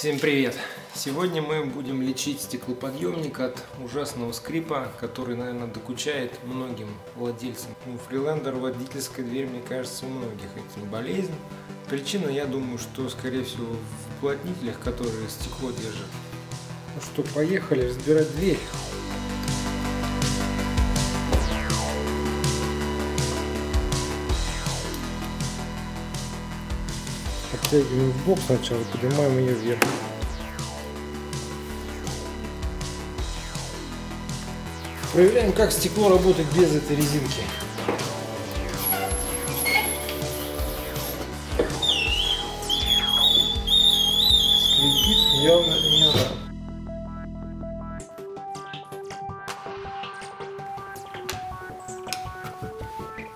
Всем привет! Сегодня мы будем лечить стеклоподъемник от ужасного скрипа, который, наверное, докучает многим владельцам. Фрилендер, водительская дверь, мне кажется, у многих это болезнь. Причина, я думаю, что, скорее всего, в уплотнителях, которые стекло держат. Ну что, поехали разбирать дверь. Оттягиваем в бок сначала, поднимаем ее вверх. Проверяем, как стекло работает без этой резинки. Скрипит явно не она.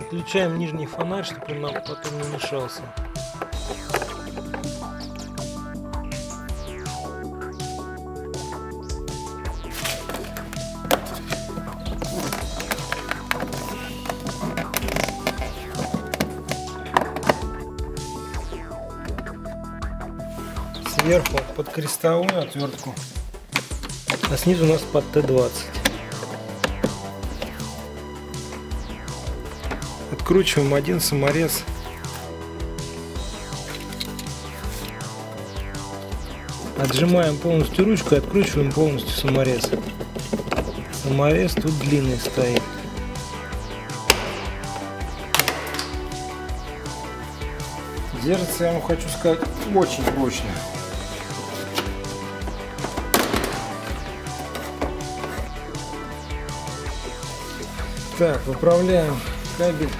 Включаем нижний фонарь, чтобы он нам потом не мешался. Сверху под крестовую отвертку, а снизу у нас под Т20. Откручиваем один саморез. Отжимаем полностью ручку и откручиваем полностью саморез. Саморез тут длинный стоит. Держится, я вам хочу сказать, очень прочно. Так, выправляем кабель.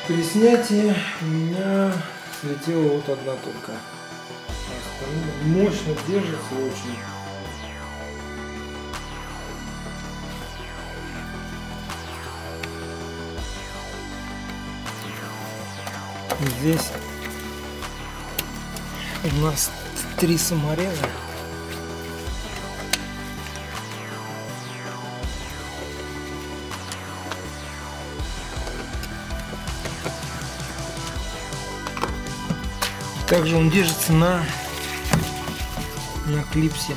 При снятии у меня слетела вот одна только. Мощно держится очень. Здесь у нас 3 самореза. Также он держится на клипсе.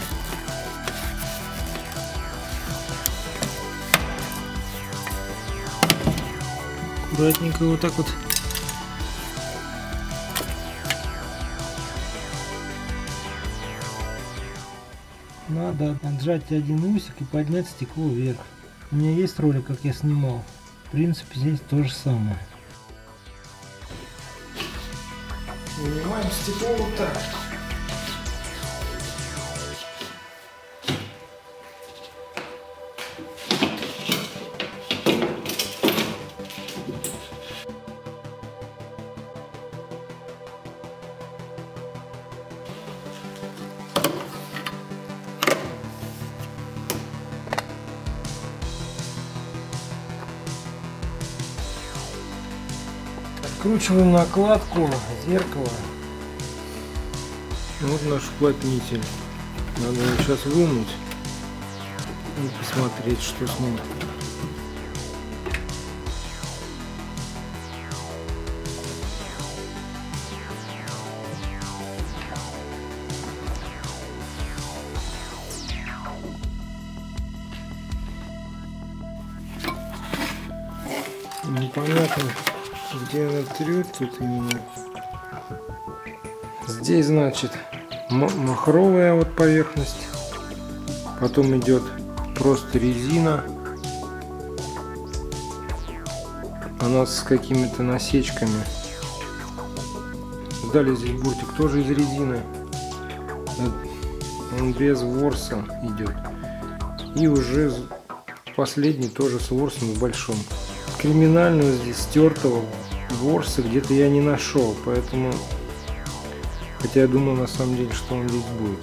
Аккуратненько вот так вот. Надо отжать один усик и поднять стекло вверх. У меня есть ролик, как я снимал. В принципе, здесь то же самое. Вынимаем стекло вот так. Откручиваем накладку зеркала. Вот наш уплотнитель. Надо его сейчас вынуть и посмотреть, что с ним. Непонятно, где она трет тут именно. Здесь, значит, махровая вот поверхность, потом идет просто резина, она с какими-то насечками. Далее здесь буртик тоже из резины, он без ворса идет, и уже последний тоже с ворсом в большом. Криминального здесь стертого ворса где-то я не нашел, поэтому, хотя я думал на самом деле, что он здесь будет.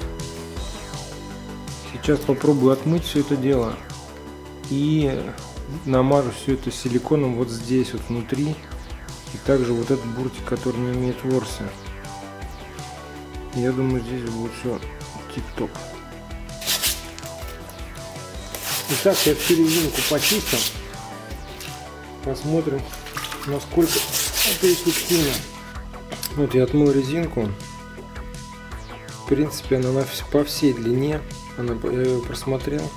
Сейчас попробую отмыть все это дело и намажу все это силиконом вот здесь вот внутри, И также вот этот буртик, который не имеет ворса. Я думаю, здесь будет все тип-топ. Итак, я всю резинку почистил. Посмотрим, насколько это эффективно. Вот я отмыл резинку. В принципе, она по всей длине. Я ее просмотрел.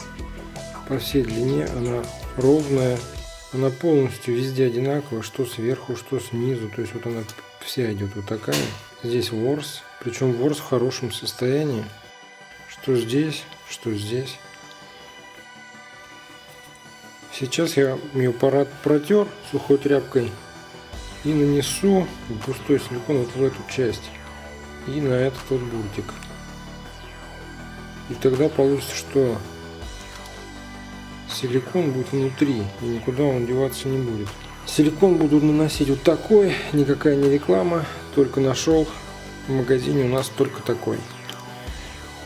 По всей длине она ровная. Она полностью везде одинаковая, что сверху, что снизу. То есть вот она вся идет вот такая. Здесь ворс. Причем ворс в хорошем состоянии. Что здесь, что здесь. Сейчас я ее протер сухой тряпкой и нанесу густой силикон вот в эту часть и на этот вот буртик. И тогда получится, что силикон будет внутри и никуда он деваться не будет. Силикон буду наносить вот такой, никакая не реклама, только нашел в магазине у нас только такой.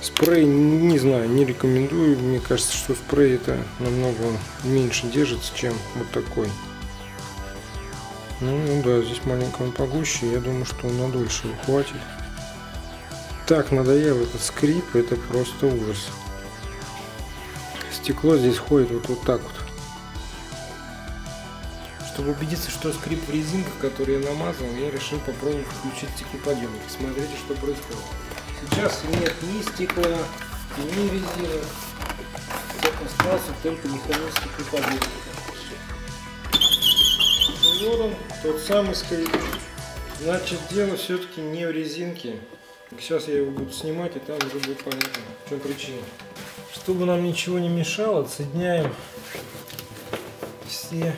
Спрей, не знаю, не рекомендую. Мне кажется, что спрей это намного меньше держится, чем вот такой. Ну да, здесь маленько он погуще. Я думаю, что он на дольше хватит. Так надоел этот скрип, это просто ужас. Стекло здесь ходит вот так вот. Чтобы убедиться, что скрип в резинках, которые я намазал, я решил попробовать включить стеклоподъемник. Смотрите, что происходит. Сейчас нет ни стекла, ни резины. Остался только механизм стеклоподъемника. И вот он, тот самый скрип. Значит, дело все-таки не в резинке. Сейчас я его буду снимать, и там уже будет понятно, в чем причина. Чтобы нам ничего не мешало, отсоединяем все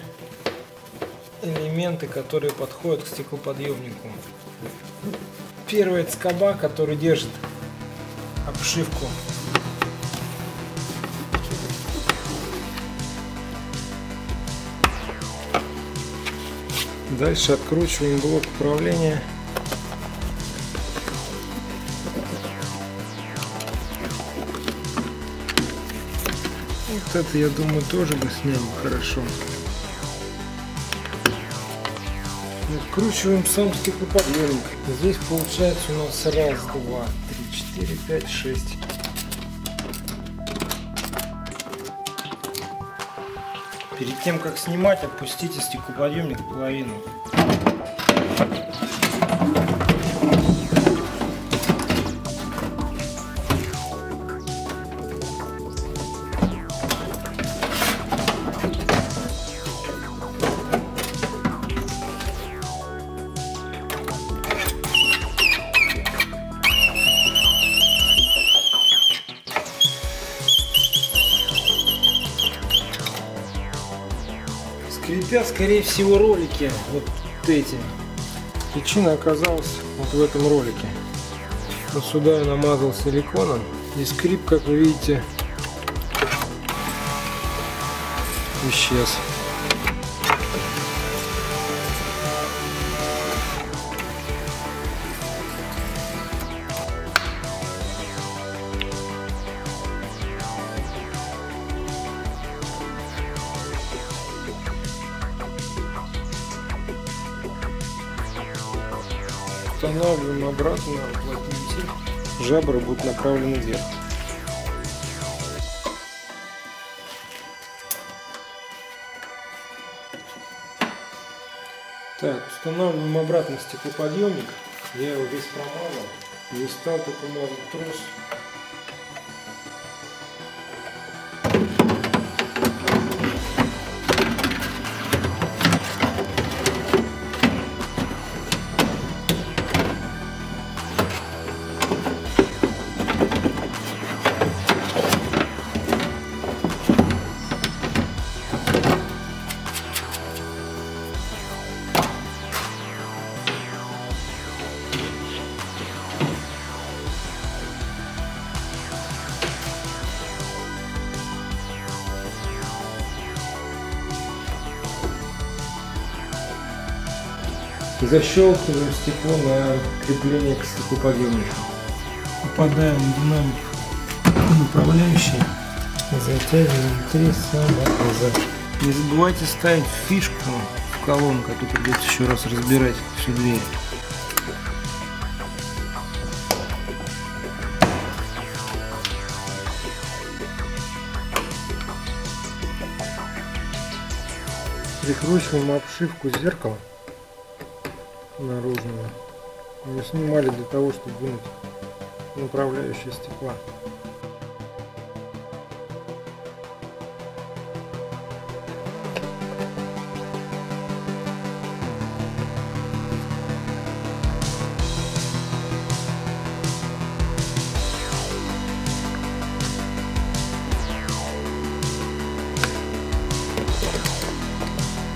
элементы, которые подходят к стеклоподъемнику. Первый — это скоба, который держит обшивку. Дальше откручиваем блок управления. Вот это, я думаю, тоже бы снял хорошо. Откручиваем сам стеклоподъемник. Здесь получается у нас раз, два, три, четыре, пять, шесть. Перед тем, как снимать, опустите стеклоподъемник в половину. Скрипят, скорее всего, ролики вот эти. Причина оказалась вот в этом ролике. Вот сюда я намазал силиконом, и скрип, как вы видите, исчез. Устанавливаем обратно на уплотнитель. Жабры будут направлены вверх. Так, устанавливаем обратно стеклоподъемник. Я его весь промазал. Не стал только мазать трос. Защелкиваем стекло на крепление к стеклоподъемнику. Попадаем в динамик направляющий, затягиваем 3 самореза. Не забывайте ставить фишку в колонка, а то придется еще раз разбирать всю дверь. Прикручиваем обшивку зеркала наружную. Мы снимали для того, чтобы вынуть направляющее стекла.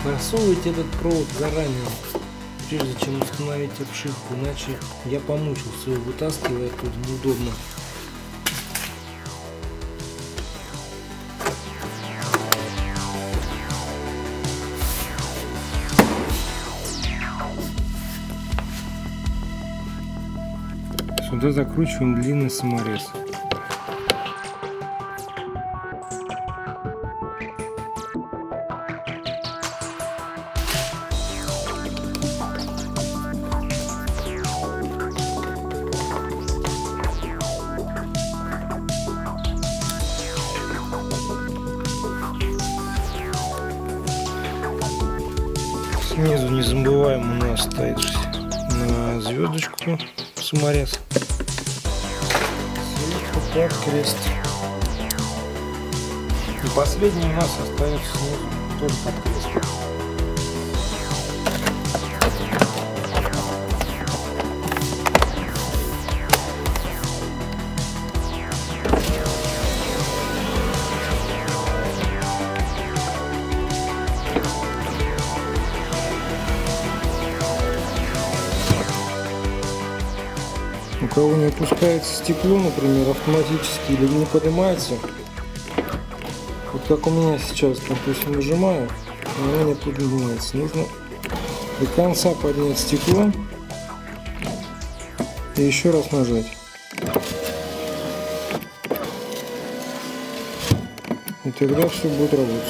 Просовывайте этот провод заранее, прежде чем установить обшивку, иначе я помучился его вытаскивая оттуда, неудобно. Сюда закручиваем длинный саморез. Снизу не забываем, у нас стоит на звездочку саморез. Сверху под крест. И последний у нас остается снизу тоже под крест. У кого не опускается стекло, например, автоматически или не поднимается, вот как у меня сейчас, допустим, нажимаю, оно не поднимается. Нужно до конца поднять стекло и еще раз нажать. И тогда все будет работать.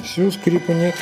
Все, скрипа нет.